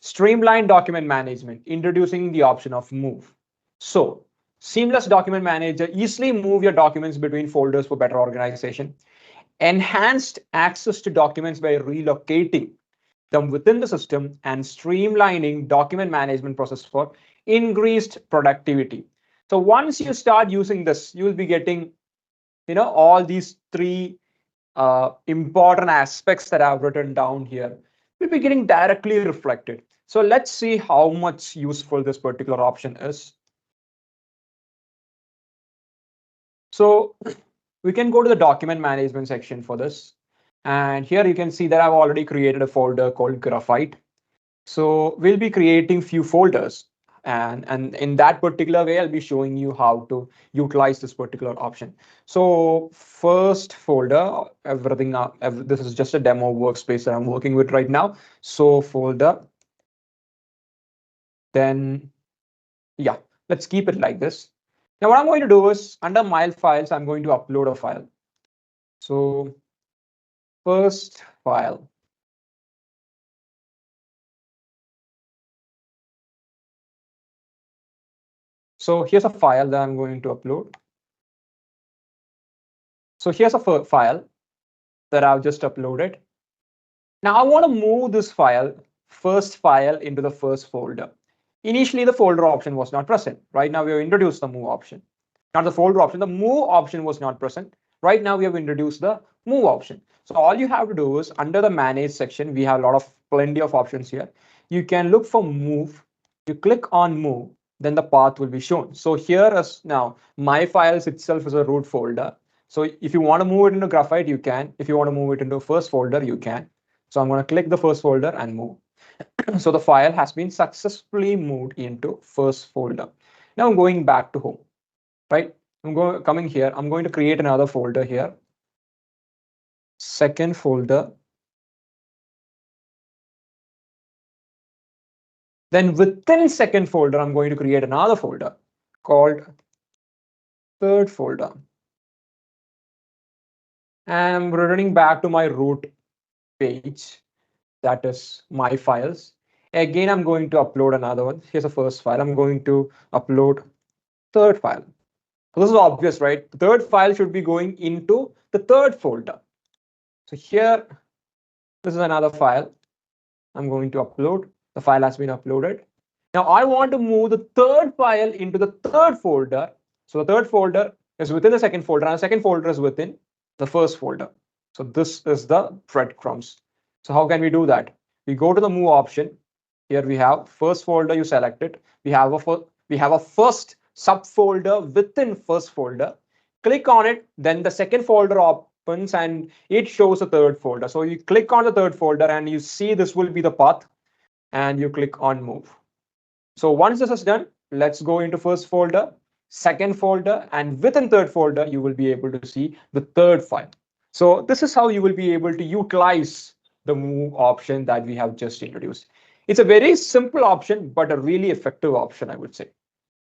Streamlined Document Management, introducing the option of move. So seamless document manager, easily move your documents between folders for better organization. Enhanced access to documents by relocating them within the system and streamlining document management process for increased productivity. So once you start using this, you will be getting, all these three important aspects that I've written down here will be getting directly reflected. So let's see how much useful this particular option is. So we can go to the document management section for this. And here you can see that I've already created a folder called Graphite. So we'll be creating few folders. And in that particular way, I'll be showing you how to utilize this particular option. So first folder, this is just a demo workspace that I'm working with right now. So folder, then yeah, let's keep it like this. Now what I'm going to do is under my files, I'm going to upload a file. So first file. So here's a file that I'm going to upload. So here's a file that I've just uploaded. Now I want to move this first file into the first folder. Initially, the folder option was not present. Right now, we have introduced the move option. Not the folder option, the move option was not present. Right now, we have introduced the move option. So all you have to do is under the manage section, we have plenty of options here. You can look for move. You click on move, then the path will be shown. So here is now my files itself is a root folder. So if you want to move it into Graphite, you can. If you want to move it into first folder, you can. So I'm going to click the first folder and move. So the file has been successfully moved into first folder. Now I'm going back to home, right? Coming here. I'm going to create another folder here. Second folder. Then within second folder, I'm going to create another folder called third folder. And I'm returning back to my root page. That is my files. Again, I'm going to upload another one. Here's the first file. I'm going to upload third file. So this is obvious, right? The third file should be going into the third folder. So here, this is another file I'm going to upload. The file has been uploaded. Now I want to move the third file into the third folder. So the third folder is within the second folder, and the second folder is within the first folder. So this is the breadcrumbs. So how can we do that? We go to the move option. Here we have first folder, you select it. We have a first subfolder within first folder. Click on it, then the second folder opens and it shows a third folder. So you click on the third folder and you see this will be the path, and you click on move. So once this is done, let's go into first folder, second folder, and within third folder, you will be able to see the third file. So this is how you will be able to utilize the move option that we have just introduced. It's a very simple option, but a really effective option, I would say.